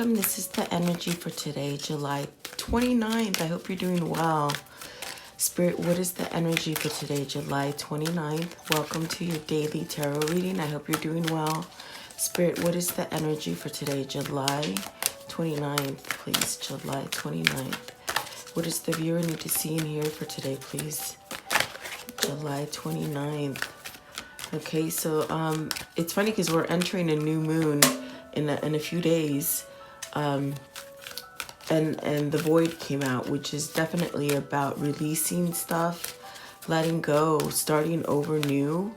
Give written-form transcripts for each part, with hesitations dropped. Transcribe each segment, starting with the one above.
welcome. This is the energy for today, July 29th. I hope you're doing well. Spirit, what is the energy for today, July 29th? Welcome to your daily tarot reading. I hope you're doing well. Spirit, what is the energy for today, July 29th, please? July 29th. What does the viewer need to see in here for today, please? July 29th. Okay, so it's funny because we're entering a new moon in a few days, and the void came out, which is definitely about releasing stuff, letting go, starting over new.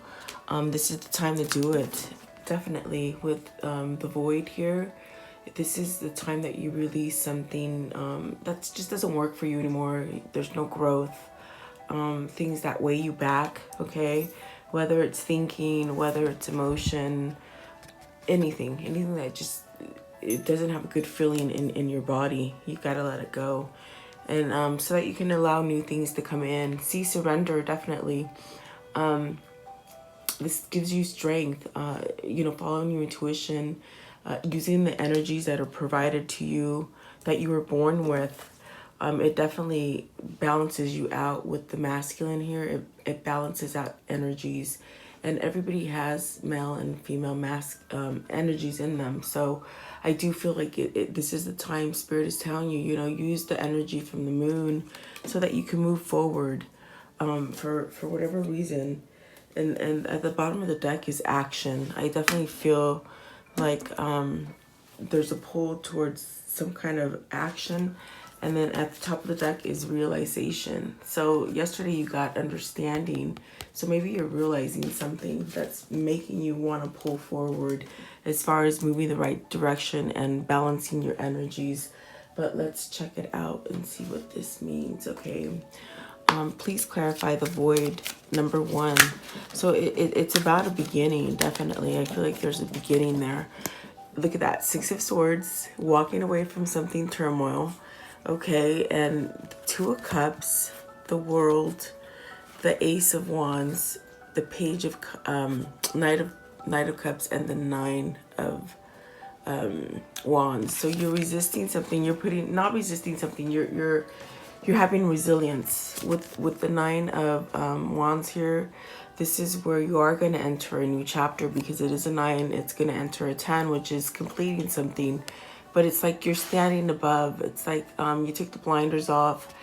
This is the time to do it, definitely, with the void here. This is the time that you release something that just doesn't work for you anymore. There's no growth, things that weigh you back, okay? Whether it's thinking, whether it's emotion, anything that just, it doesn't have a good feeling in your body. You gotta let it go. And so that you can allow new things to come in. See, surrender, definitely. This gives you strength, following your intuition, using the energies that are provided to you, that you were born with. It definitely balances you out with the masculine here. It balances out energies, and everybody has male and female energies in them. So I do feel like this is the time Spirit is telling you, use the energy from the moon so that you can move forward for whatever reason. And at the bottom of the deck is action. I definitely feel like there's a pull towards some kind of action. And then at the top of the deck is realization. So yesterday you got understanding. So maybe you're realizing something that's making you want to pull forward as far as moving the right direction and balancing your energies. But let's check it out and see what this means, okay? Please clarify the void, number 1. So it's about a beginning, definitely. I feel like there's a beginning there. Look at that, 6 of Swords, walking away from something turmoil. Okay, and 2 of Cups, the World, the Ace of Wands, the Page of Knight of Cups, and the 9 of Wands. So you're resisting something. Not resisting something. You're having resilience with the 9 of Wands here. This is where you are going to enter a new chapter, because it is a 9. It's going to enter a 10, which is completing something. But it's like you're standing above. It's like you took the blinders off.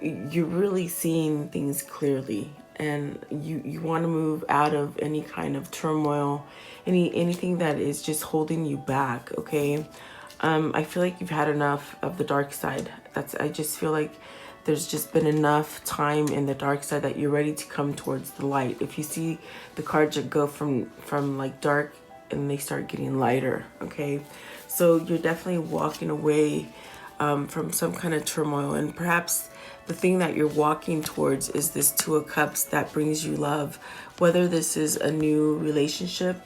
You're really seeing things clearly. And you want to move out of any kind of turmoil, anything that is just holding you back, okay? I feel like you've had enough of the dark side. I just feel like there's just been enough time in the dark side that you're ready to come towards the light. If you see the cards that go from like dark and they start getting lighter, okay? So you're definitely walking away from some kind of turmoil, and perhaps the thing that you're walking towards is this 2 of Cups that brings you love. Whether this is a new relationship,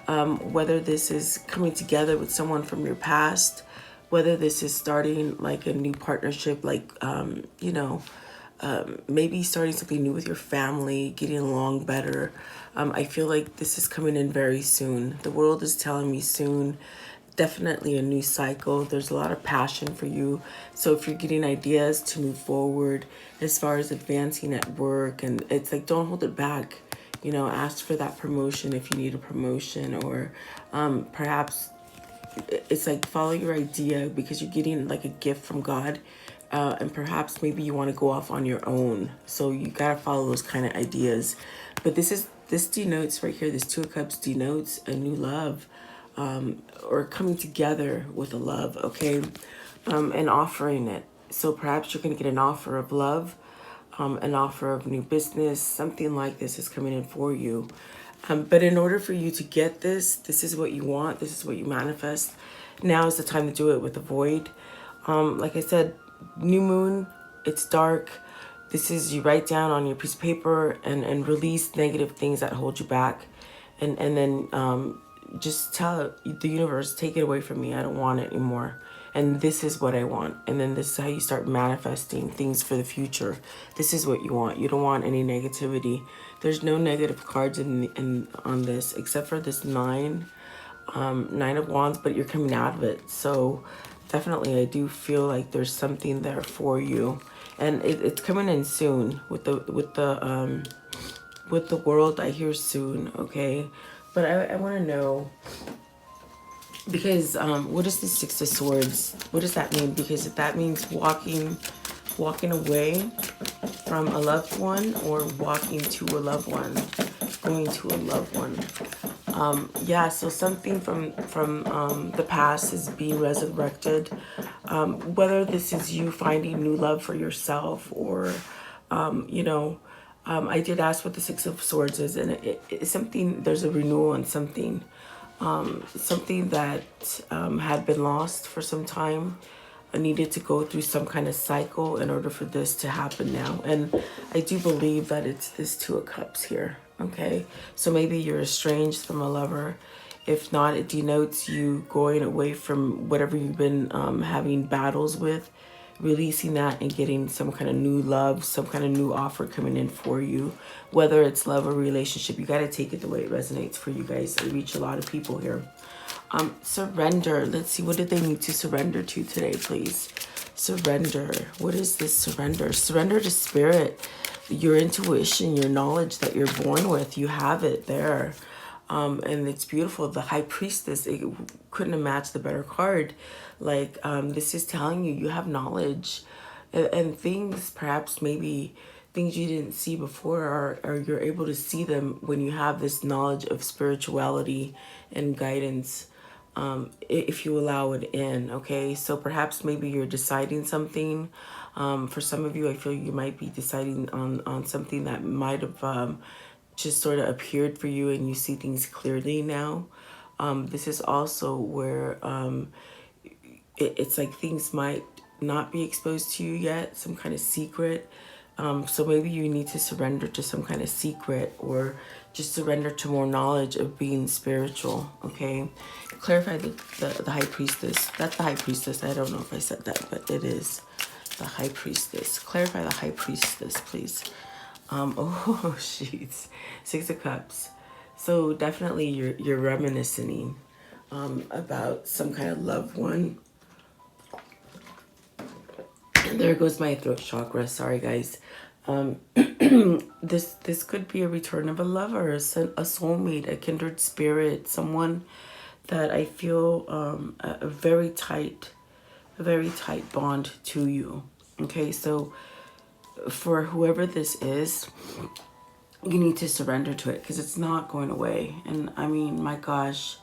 whether this is coming together with someone from your past, whether this is starting like a new partnership, like, maybe starting something new with your family, getting along better. I feel like this is coming in very soon. The world is telling me soon. Definitely a new cycle. There's a lot of passion for you. So if you're getting ideas to move forward as far as advancing at work, and it's like, don't hold it back. Ask for that promotion if you need a promotion, or perhaps it's like follow your idea because you're getting like a gift from God. And perhaps maybe you want to go off on your own. So you got to follow those kind of ideas. But this denotes right here, this 2 of Cups denotes a new love. Or coming together with a love, okay, and offering it. So perhaps you're going to get an offer of love, an offer of new business, something like this is coming in for you. But in order for you to get this is what you want, this is what you manifest. Now is the time to do it with the void. Like I said, new moon, it's dark. This is, you write down on your piece of paper and release negative things that hold you back. And then just tell the universe, take it away from me. I don't want it anymore. And this is what I want. And then this is how you start manifesting things for the future. This is what you want. You don't want any negativity. There's no negative cards on this except for this 9 Nine of Wands, but you're coming out of it. So definitely I do feel like there's something there for you, and it's coming in soon with the world. I hear soon, okay? But I want to know, because what is the Six of Swords? What does that mean? Because if that means walking away from a loved one, or walking to a loved one, going to a loved one. Yeah, so something from the past is being resurrected. Whether this is you finding new love for yourself, or I did ask what the Six of Swords is, and it's something. There's a renewal on something, something that had been lost for some time. I needed to go through some kind of cycle in order for this to happen now. And I do believe that it's this Two of Cups here, okay? So maybe you're estranged from a lover. If not, it denotes you going away from whatever you've been having battles with, releasing that and getting some kind of new love, some kind of new offer coming in for you. Whether it's love or relationship, you got to take it the way it resonates for you guys. I reach a lot of people here. Surrender. Let's see, what do they need to surrender to today, please? Surrender. What is this surrender? Surrender to spirit, your intuition, your knowledge that you're born with. You have it there. And it's beautiful. The High Priestess, it couldn't have matched the better card. Like, this is telling you, you have knowledge and things, perhaps maybe things you didn't see before, or you're able to see them when you have this knowledge of spirituality and guidance, if you allow it in, okay? So perhaps maybe you're deciding something. For some of you, I feel you might be deciding on something that might have just sort of appeared for you, and you see things clearly now. This is also where it's like things might not be exposed to you yet, some kind of secret. So maybe you need to surrender to some kind of secret, or just surrender to more knowledge of being spiritual, okay? Clarify the High Priestess. That's the High Priestess. I don't know if I said that, but it is the High Priestess. Clarify the High Priestess, please. Oh, sheets. Six of Cups. So definitely you're reminiscing about some kind of loved one. And there goes my throat chakra. Sorry, guys. This could be a return of a lover, a soulmate, a kindred spirit, someone that I feel a very tight bond to you. Okay, so for whoever this is, you need to surrender to it, because it's not going away. And I mean, my gosh,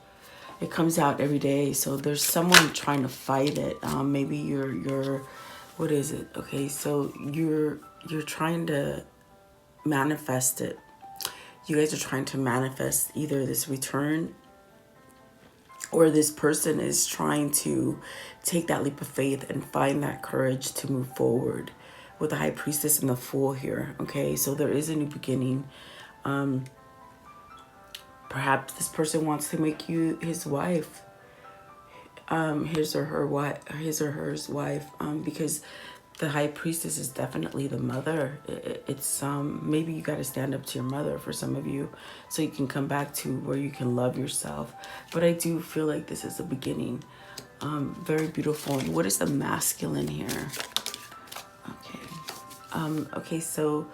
it comes out every day. So there's someone trying to fight it. Maybe you're what is it? Okay, so you're trying to manifest it. You guys are trying to manifest either this return, or this person is trying to take that leap of faith and find that courage to move forward, with the High Priestess and the Fool here. Okay, so there is a new beginning. Perhaps this person wants to make you his wife, his or her wife, because the High Priestess is definitely the mother. It's maybe you got to stand up to your mother for some of you, so you can come back to where you can love yourself. But I do feel like this is a beginning. Very beautiful. And what is the masculine here? Okay. Okay, so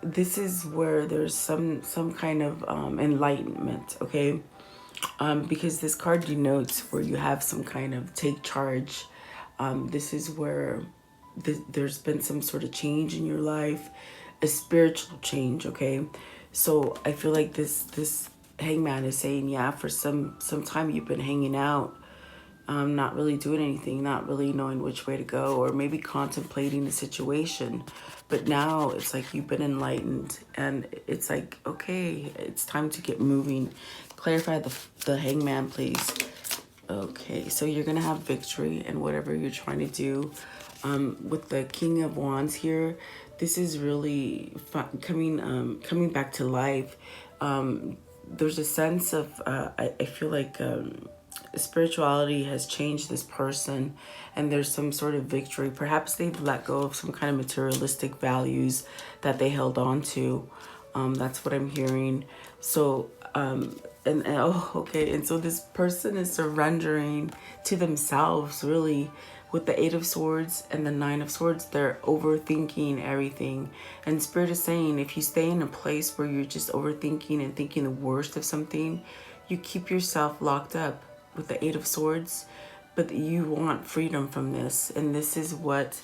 this is where there's some kind of enlightenment, okay? Because this card denotes where you have some kind of take charge. This is where there's been some sort of change in your life, a spiritual change, okay? So I feel like this hangman is saying, yeah, for some time you've been hanging out, not really doing anything, not really knowing which way to go, or maybe contemplating the situation. But now it's like you've been enlightened, and it's like, okay, it's time to get moving. Clarify the hangman, please. Okay, so you're going to have victory in whatever you're trying to do. With the King of Wands here, this is really coming back to life. There's a sense of, I feel like spirituality has changed this person, and there's some sort of victory. Perhaps they've let go of some kind of materialistic values that they held on to. That's what I'm hearing. So and oh, okay. And so this person is surrendering to themselves, really. With the Eight of Swords and the Nine of Swords, they're overthinking everything. And Spirit is saying, if you stay in a place where you're just overthinking and thinking the worst of something, you keep yourself locked up with the Eight of Swords. But you want freedom from this. And this is what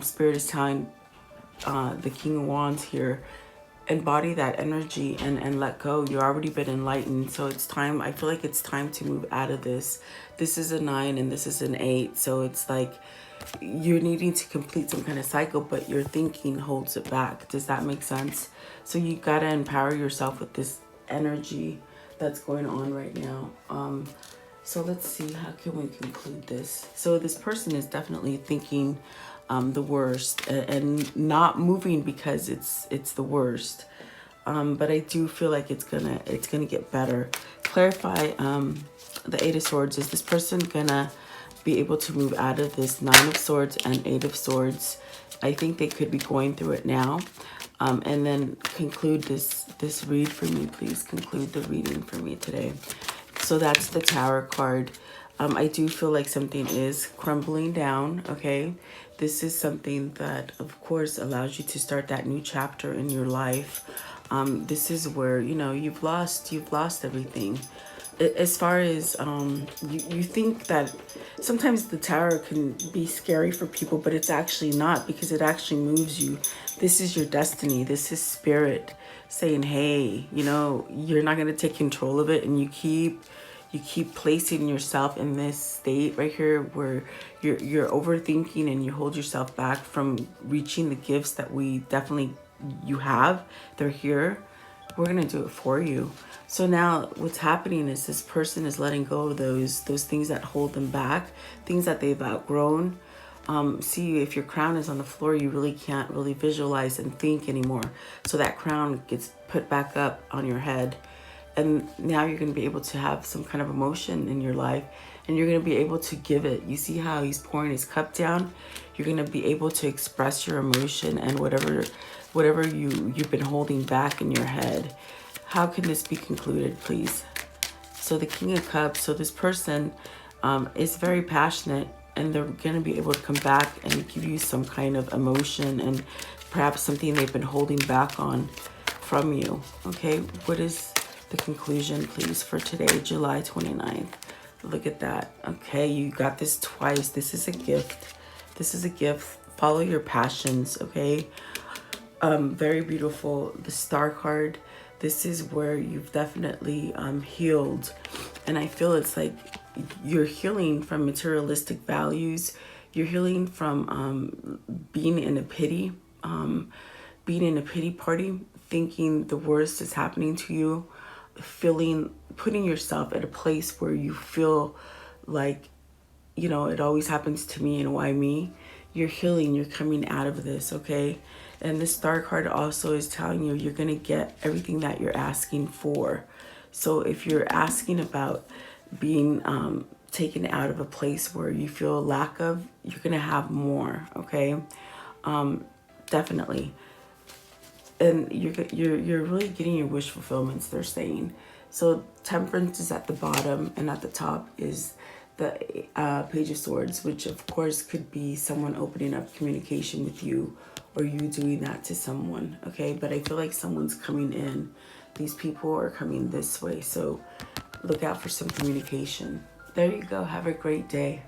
Spirit is telling the King of Wands here. Embody that energy and let go. You've already been enlightened, so it's time. I feel like it's time to move out of this. This is a 9 and this is an 8, so it's like you're needing to complete some kind of cycle, but your thinking holds it back. Does that make sense? So you gotta empower yourself with this energy that's going on right now. So let's see, how can we conclude this? So this person is definitely thinking the worst and not moving because it's the worst. But I do feel like it's gonna get better. Clarify the Eight of Swords. Is this person gonna be able to move out of this Nine of Swords and Eight of Swords? I think they could be going through it now. And then conclude this read for me, please. Conclude the reading for me today. So that's the Tower card. I do feel like something is crumbling down, okay? This is something that, of course, allows you to start that new chapter in your life. This is where, you know, you've lost everything. As far as, you think that sometimes the Tower can be scary for people, but it's actually not, because it actually moves you. This is your destiny. This is Spirit saying, hey, you know, you're not going to take control of it, and you keep placing yourself in this state right here where you're overthinking and you hold yourself back from reaching the gifts that you have. They're here. We're gonna do it for you. So now what's happening is this person is letting go of those things that hold them back, things that they've outgrown. See, if your crown is on the floor, you really can't really visualize and think anymore. So that crown gets put back up on your head. And now you're going to be able to have some kind of emotion in your life, and you're going to be able to give it. You see how he's pouring his cup down? You're going to be able to express your emotion and whatever you've been holding back in your head. How can this be concluded, please? So the King of Cups. So this person is very passionate, and they're going to be able to come back and give you some kind of emotion and perhaps something they've been holding back on from you. Okay, what is the conclusion, please, for today, July 29th? Look at that. Okay, you got this twice. This is a gift. This is a gift. Follow your passions, okay? Very beautiful. The Star card. This is where you've definitely healed. And I feel it's like you're healing from materialistic values. You're healing from being in a pity party, thinking the worst is happening to you. Putting yourself at a place where you feel like, you know, it always happens to me and why me. You're healing, you're coming out of this, okay? And this Star card also is telling you you're going to get everything that you're asking for. So if you're asking about being taken out of a place where you feel lack of, you're going to have more, okay? Definitely. And you're really getting your wish fulfillments, they're saying. So Temperance is at the bottom, and at the top is the Page of Swords, which of course could be someone opening up communication with you, or you doing that to someone, okay? But I feel like someone's coming in. These people are coming this way, so look out for some communication. There you go. Have a great day.